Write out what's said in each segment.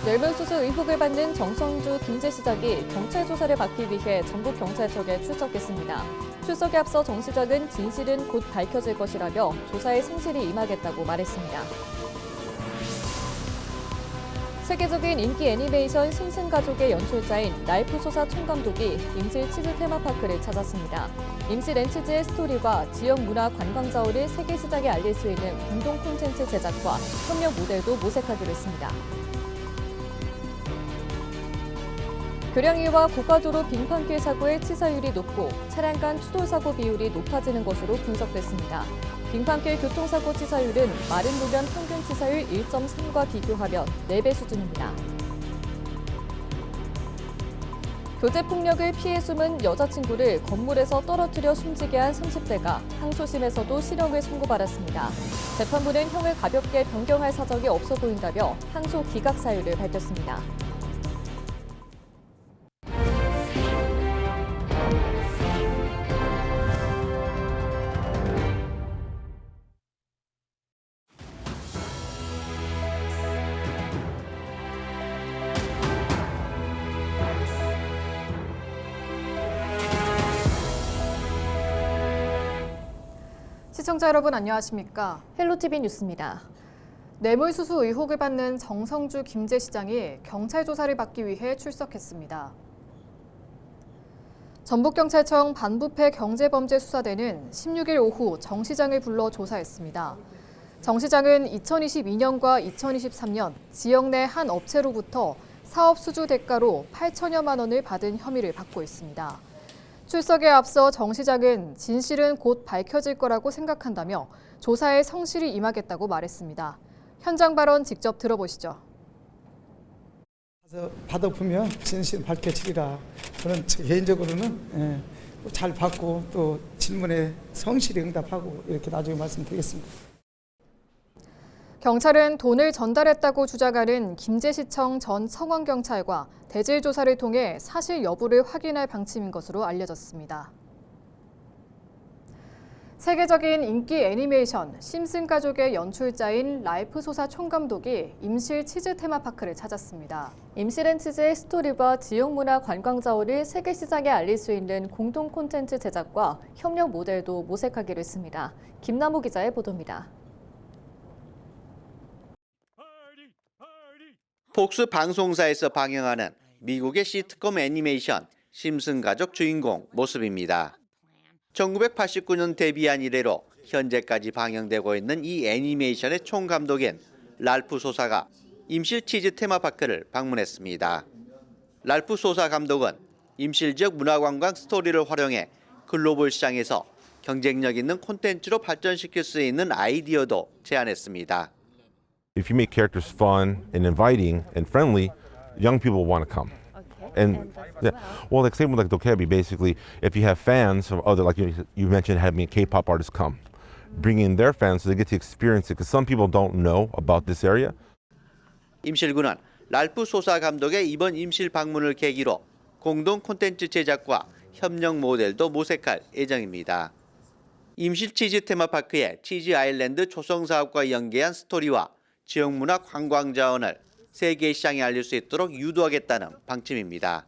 뇌물수수 의혹을 받는 정성주 김제시장이 경찰 조사를 받기 위해 전북경찰청에 출석했습니다. 출석에 앞서 정 시장은 진실은 곧 밝혀질 것이라며 조사에 성실히 임하겠다고 말했습니다. 세계적인 인기 애니메이션 심슨가족의 연출자인 랄프 소사 총감독이 임실 치즈 테마파크를 찾았습니다. 임실 렌치즈의 스토리와 지역 문화 관광 자원을 세계 시장에 알릴 수 있는 공동 콘텐츠 제작과 협력 모델도 모색하기로 했습니다. 교량위와 고가도로 빙판길 사고의 치사율이 높고 차량 간 추돌 사고 비율이 높아지는 것으로 분석됐습니다. 빙판길 교통사고 치사율은 마른路面 평균 치사율 1.3과 비교하면 4배 수준입니다. 교제폭력을 피해 숨은 여자친구를 건물에서 떨어뜨려 숨지게 한 30대가 항소심에서도 실형을 선고받았습니다. 재판부는 형을 가볍게 변경할 사정이 없어 보인다며 항소 기각 사유를 밝혔습니다. 시청자 여러분 안녕하십니까? 헬로티비 뉴스입니다. 뇌물수수 의혹을 받는 정성주 김제시장이 경찰 조사를 받기 위해 출석했습니다. 전북경찰청 반부패 경제범죄수사대는 16일 오후 정 시장을 불러 조사했습니다. 정 시장은 2022년과 2023년 지역 내 한 업체로부터 사업 수주 대가로 8천여만 원을 받은 혐의를 받고 있습니다. 출석에 앞서 정 시장은 진실은 곧 밝혀질 거라고 생각한다며 조사에 성실히 임하겠다고 말했습니다. 현장 발언 직접 들어보시죠. 받아보면 진실 밝혀지리라. 저는 개인적으로는 잘 받고 또 질문에 성실히 응답하고 이렇게 나중에 말씀드리겠습니다. 경찰은 돈을 전달했다고 주장하는 김제시청 전 성원경찰과 대질 조사를 통해 사실 여부를 확인할 방침인 것으로 알려졌습니다. 세계적인 인기 애니메이션 심슨 가족의 연출자인 랄프 소사 총감독이 임실 치즈 테마파크를 찾았습니다. 임실엔 치즈의 스토리와 지역 문화 관광 자원을 세계 시장에 알릴 수 있는 공동 콘텐츠 제작과 협력 모델도 모색하기로 했습니다. 김남우 기자의 보도입니다. 폭스 방송사에서 방영하는 미국의 시트콤 애니메이션 심슨 가족 주인공 모습입니다. 1989년 데뷔한 이래로 현재까지 방영되고 있는 이 애니메이션의 총감독인 랄프 소사가 임실 치즈 테마파크를 방문했습니다. 랄프 소사 감독은 임실 지역 문화관광 스토리를 활용해 글로벌 시장에서 경쟁력 있는 콘텐츠로 발전시킬 수 있는 아이디어도 제안했습니다. If you make characters fun and inviting and friendly, young people want to come. And yeah, well, like same with like Dokebi, basically, if you have fans of other, like you mentioned, having K-pop artists come, bringing their fans so they get to experience it, because some people don't know about this area. 임실군은 랄프 소사 감독의 이번 임실 방문을 계기로 공동 콘텐츠 제작과 협력 모델도 모색할 예정입니다. 임실 치즈 테마파크의 치즈 아일랜드 조성 사업과 연계한 스토리와 지역문화 관광 자원을 세계 시장에 알릴 수 있도록 유도하겠다는 방침입니다.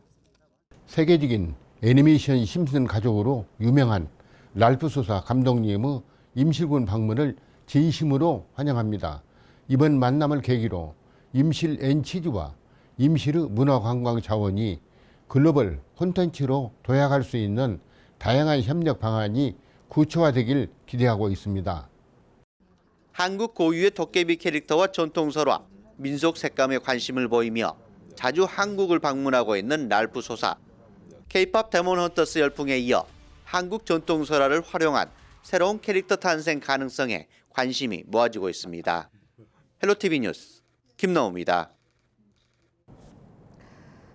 세계적인 애니메이션 심슨 가족으로 유명한 랄프 소사 감독님의 임실군 방문을 진심으로 환영합니다. 이번 만남을 계기로 임실 앤치즈와 임실의 문화관광 자원이 글로벌 콘텐츠로 도약할 수 있는 다양한 협력 방안이 구체화되길 기대하고 있습니다. 한국 고유의 도깨비 캐릭터와 전통설화, 민속 색감에 관심을 보이며 자주 한국을 방문하고 있는 랄프 소사. K-pop 데몬 헌터스 열풍에 이어 한국 전통설화를 활용한 새로운 캐릭터 탄생 가능성에 관심이 모아지고 있습니다. 헬로티비 뉴스 김나우입니다.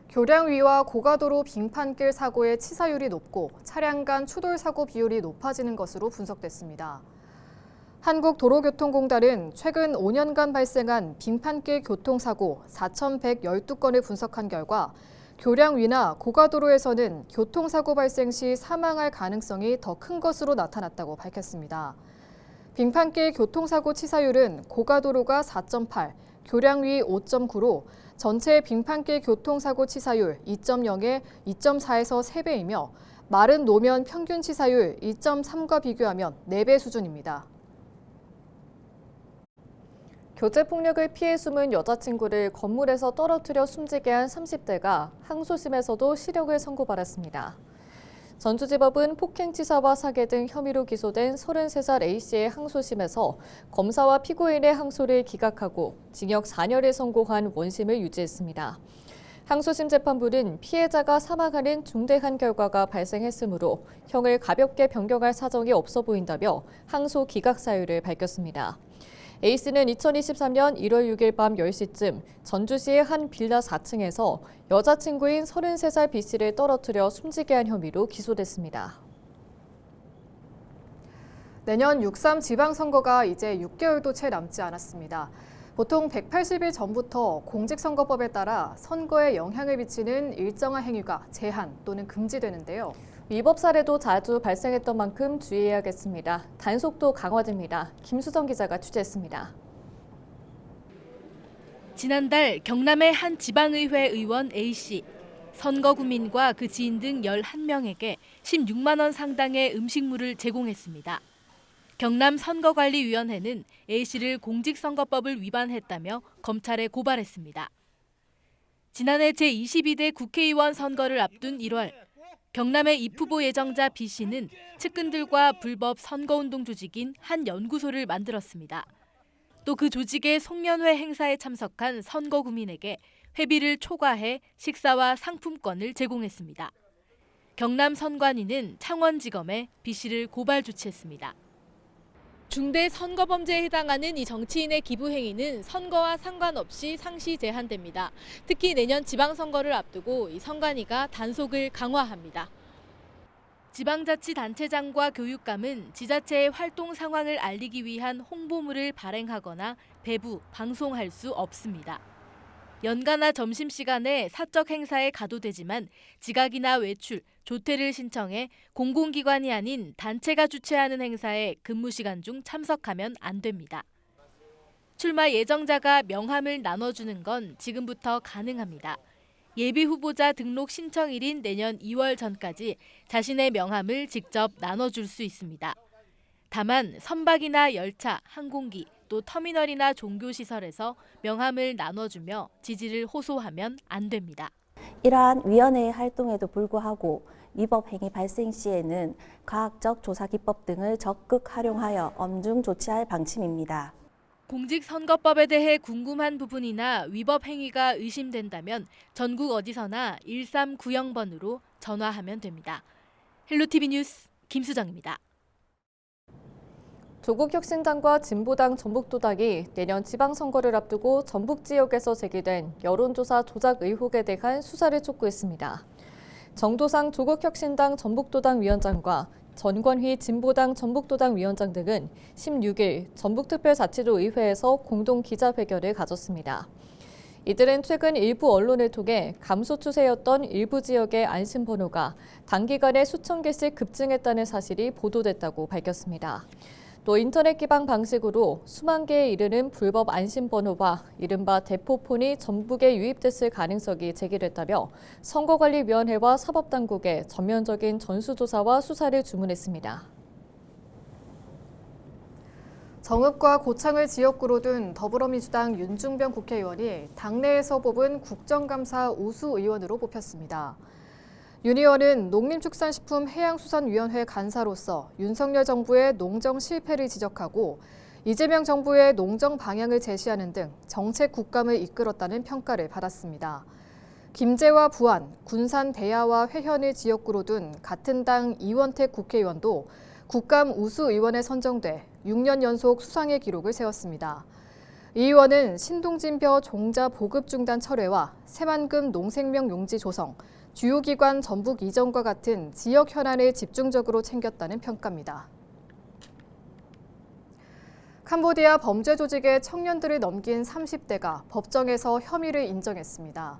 교량위와 고가도로 빙판길 사고의 치사율이 높고 차량 간 추돌 사고 비율이 높아지는 것으로 분석됐습니다. 한국도로교통공단은 최근 5년간 발생한 빙판길 교통사고 4,112건을 분석한 결과 교량위나 고가도로에서는 교통사고 발생 시 사망할 가능성이 더 큰 것으로 나타났다고 밝혔습니다. 빙판길 교통사고 치사율은 고가도로가 4.8, 교량위 5.9로 전체 빙판길 교통사고 치사율 2.0에 2.4에서 3배이며 마른 노면 평균 치사율 2.3과 비교하면 4배 수준입니다. 교제폭력을 피해 숨은 여자친구를 건물에서 떨어뜨려 숨지게 한 30대가 항소심에서도 실형을 선고받았습니다. 전주지법은 폭행치사와 사계 등 혐의로 기소된 33살 A씨의 항소심에서 검사와 피고인의 항소를 기각하고 징역 4년을 선고한 원심을 유지했습니다. 항소심 재판부는 피해자가 사망하는 중대한 결과가 발생했으므로 형을 가볍게 변경할 사정이 없어 보인다며 항소 기각 사유를 밝혔습니다. A씨는 2023년 1월 6일 밤 10시쯤 전주시의 한 빌라 4층에서 여자친구인 33살 B씨를 떨어뜨려 숨지게 한 혐의로 기소됐습니다. 내년 6.3 지방선거가 이제 6개월도 채 남지 않았습니다. 보통 180일 전부터 공직선거법에 따라 선거에 영향을 미치는 일정한 행위가 제한 또는 금지되는데요. 위법 사례도 자주 발생했던 만큼 주의해야겠습니다. 단속도 강화됩니다. 김수정 기자가 취재했습니다. 지난달 경남의 한 지방의회 의원 A씨, 선거구민과 그 지인 등 11명에게 16만 원 상당의 음식물을 제공했습니다. 경남 선거관리위원회는 A씨를 공직선거법을 위반했다며 검찰에 고발했습니다. 지난해 제22대 국회의원 선거를 앞둔 1월, 경남의 입 후보 예정자 B씨는 측근들과 불법 선거운동 조직인 한 연구소를 만들었습니다. 또 그 조직의 송년회 행사에 참석한 선거구민에게 회비를 초과해 식사와 상품권을 제공했습니다. 경남 선관위는 창원지검에 B씨를 고발 조치했습니다. 중대 선거범죄에 해당하는 이 정치인의 기부 행위는 선거와 상관없이 상시 제한됩니다. 특히 내년 지방선거를 앞두고 이 선관위가 단속을 강화합니다. 지방자치단체장과 교육감은 지자체의 활동 상황을 알리기 위한 홍보물을 발행하거나 배부, 방송할 수 없습니다. 연가나 점심시간에 사적 행사에 가도 되지만 지각이나 외출, 조퇴를 신청해 공공기관이 아닌 단체가 주최하는 행사에 근무시간 중 참석하면 안 됩니다. 출마 예정자가 명함을 나눠주는 건 지금부터 가능합니다. 예비후보자 등록 신청일인 내년 2월 전까지 자신의 명함을 직접 나눠줄 수 있습니다. 다만 선박이나 열차, 항공기, 또 터미널이나 종교시설에서 명함을 나눠주며 지지를 호소하면 안 됩니다. 이러한 위원회의 활동에도 불구하고 위법 행위 발생 시에는 과학적 조사 기법 등을 적극 활용하여 엄중 조치할 방침입니다. 공직선거법에 대해 궁금한 부분이나 위법 행위가 의심된다면 전국 어디서나 1390번으로 전화하면 됩니다. 헬로티비 뉴스 김수정입니다. 조국혁신당과 진보당 전북도당이 내년 지방선거를 앞두고 전북 지역에서 제기된 여론조사 조작 의혹에 대한 수사를 촉구했습니다. 정도상 조국혁신당 전북도당 위원장과 전권휘 진보당 전북도당 위원장 등은 16일 전북특별자치도 의회에서 공동 기자회견을 가졌습니다. 이들은 최근 일부 언론을 통해 감소 추세였던 일부 지역의 안심번호가 단기간에 수천 개씩 급증했다는 사실이 보도됐다고 밝혔습니다. 또 인터넷 기반 방식으로 수만 개에 이르는 불법 안심번호와 이른바 대포폰이 전북에 유입됐을 가능성이 제기됐다며 선거관리위원회와 사법당국에 전면적인 전수조사와 수사를 주문했습니다. 정읍과 고창을 지역구로 둔 더불어민주당 윤중병 국회의원이 당내에서 뽑은 국정감사 우수 의원으로 뽑혔습니다. 윤 의원은 농림축산식품해양수산위원회 간사로서 윤석열 정부의 농정 실패를 지적하고 이재명 정부의 농정 방향을 제시하는 등 정책 국감을 이끌었다는 평가를 받았습니다. 김제와 부안, 군산 대야와 회현을 지역구로 둔 같은 당 이원택 국회의원도 국감 우수 의원에 선정돼 6년 연속 수상의 기록을 세웠습니다. 이 의원은 신동진벼 종자 보급 중단 철회와 새만금 농생명 용지 조성, 주요 기관 전북 이전과 같은 지역 현안을 집중적으로 챙겼다는 평가입니다. 캄보디아 범죄 조직의 청년들을 넘긴 30대가 법정에서 혐의를 인정했습니다.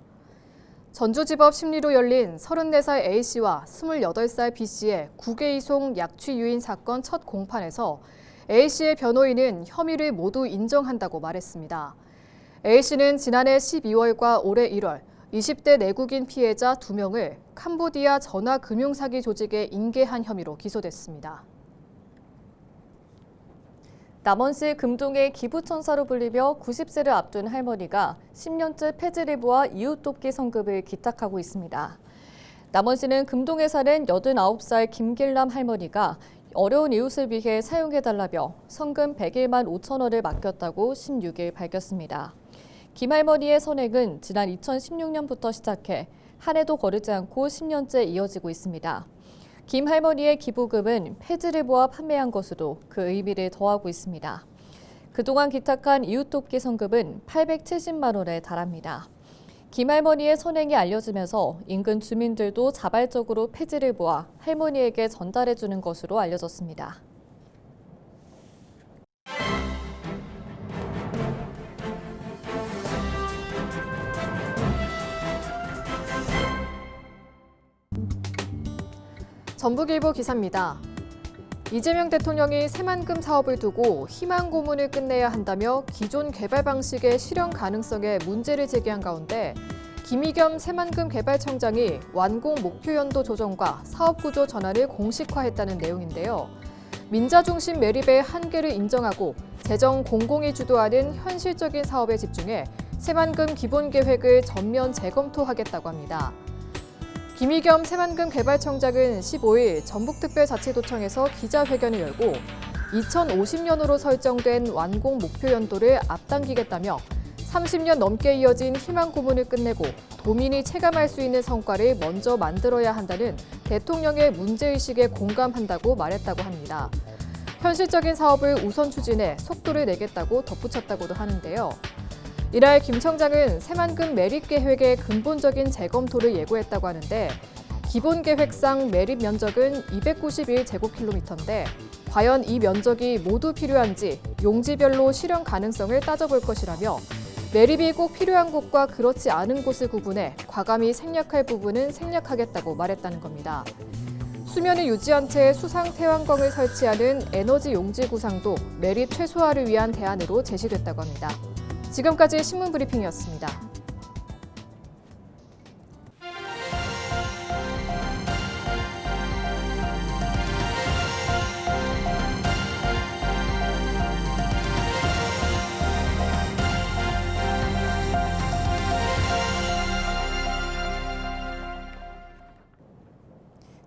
전주지법 심리로 열린 34살 A씨와 28살 B씨의 국외이송 약취 유인 사건 첫 공판에서 A씨의 변호인은 혐의를 모두 인정한다고 말했습니다. A씨는 지난해 12월과 올해 1월 20대 내국인 피해자 2명을 캄보디아 전화금융사기 조직에 인계한 혐의로 기소됐습니다. 남원시 금동의 기부천사로 불리며 90세를 앞둔 할머니가 10년째 폐지리부와 이웃돕기 성급을 기탁하고 있습니다. 남원시는 금동에 사는 89살 김길남 할머니가 어려운 이웃을 위해 사용해달라며 성금 101만 5천 원을 맡겼다고 16일 밝혔습니다. 김 할머니의 선행은 지난 2016년부터 시작해 한 해도 거르지 않고 10년째 이어지고 있습니다. 김 할머니의 기부금은 폐지리부와 판매한 것으로 그 의미를 더하고 있습니다. 그동안 기탁한 이웃돕기 성금은 870만 원에 달합니다. 김 할머니의 선행이 알려지면서 인근 주민들도 자발적으로 폐지리부와 할머니에게 전달해주는 것으로 알려졌습니다. 전북일보 기사입니다. 이재명 대통령이 새만금 사업을 두고 희망 고문을 끝내야 한다며 기존 개발 방식의 실현 가능성에 문제를 제기한 가운데 김의겸 새만금 개발청장이 완공 목표 연도 조정과 사업 구조 전환을 공식화했다는 내용인데요. 민자 중심 매립의 한계를 인정하고 재정 공공이 주도하는 현실적인 사업에 집중해 새만금 기본 계획을 전면 재검토하겠다고 합니다. 김의겸 새만금 개발청장은 15일 전북특별자치도청에서 기자회견을 열고 2050년으로 설정된 완공 목표 연도를 앞당기겠다며 30년 넘게 이어진 희망 고문을 끝내고 도민이 체감할 수 있는 성과를 먼저 만들어야 한다는 대통령의 문제의식에 공감한다고 말했다고 합니다. 현실적인 사업을 우선 추진해 속도를 내겠다고 덧붙였다고도 하는데요. 이날 김 청장은 새만금 매립 계획의 근본적인 재검토를 예고했다고 하는데 기본 계획상 매립 면적은 291제곱킬로미터인데 과연 이 면적이 모두 필요한지 용지별로 실현 가능성을 따져볼 것이라며 매립이 꼭 필요한 곳과 그렇지 않은 곳을 구분해 과감히 생략할 부분은 생략하겠다고 말했다는 겁니다. 수면을 유지한 채 수상 태양광을 설치하는 에너지 용지 구상도 매립 최소화를 위한 대안으로 제시됐다고 합니다. 지금까지 신문 브리핑이었습니다.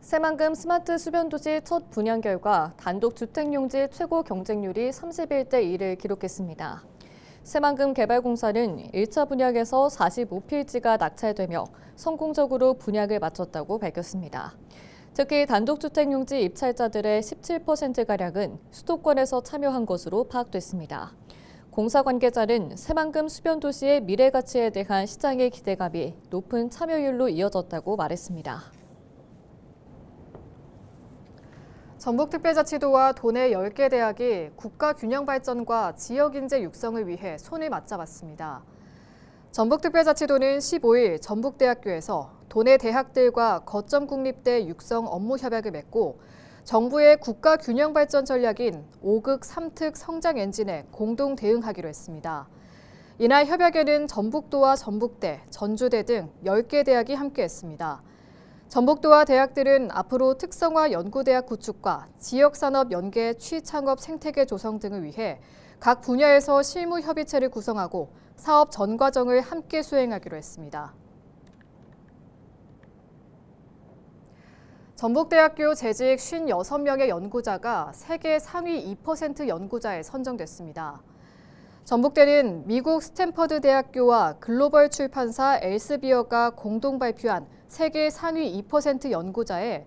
새만금 스마트 수변도시 첫 분양 결과 단독 주택용지 최고 경쟁률이 31대 1을 기록했습니다. 새만금 개발공사는 1차 분양에서 45필지가 낙찰되며 성공적으로 분양을 마쳤다고 밝혔습니다. 특히 단독주택용지 입찰자들의 17%가량은 수도권에서 참여한 것으로 파악됐습니다. 공사 관계자는 새만금 수변도시의 미래 가치에 대한 시장의 기대감이 높은 참여율로 이어졌다고 말했습니다. 전북특별자치도와 도내 10개 대학이 국가 균형 발전과 지역 인재 육성을 위해 손을 맞잡았습니다. 전북특별자치도는 15일 전북대학교에서 도내 대학들과 거점 국립대 육성 업무 협약을 맺고 정부의 국가 균형 발전 전략인 5극 3특 성장 엔진에 공동 대응하기로 했습니다. 이날 협약에는 전북도와 전북대, 전주대 등 10개 대학이 함께했습니다. 전북도와 대학들은 앞으로 특성화 연구대학 구축과 지역산업 연계 취창업 생태계 조성 등을 위해 각 분야에서 실무 협의체를 구성하고 사업 전 과정을 함께 수행하기로 했습니다. 전북대학교 재직 56명의 연구자가 세계 상위 2% 연구자에 선정됐습니다. 전북대는 미국 스탠퍼드 대학교와 글로벌 출판사 엘스비어가 공동 발표한 세계 상위 2% 연구자에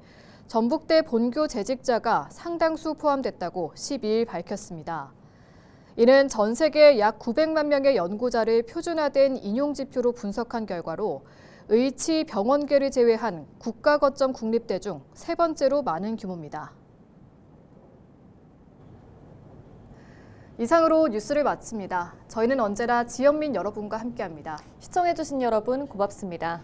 전북대 본교 재직자가 상당수 포함됐다고 12일 밝혔습니다. 이는 전 세계 약 900만 명의 연구자를 표준화된 인용지표로 분석한 결과로 의치 병원계를 제외한 국가 거점 국립대 중 세 번째로 많은 규모입니다. 이상으로 뉴스를 마칩니다. 저희는 언제나 지역민 여러분과 함께합니다. 시청해주신 여러분 고맙습니다.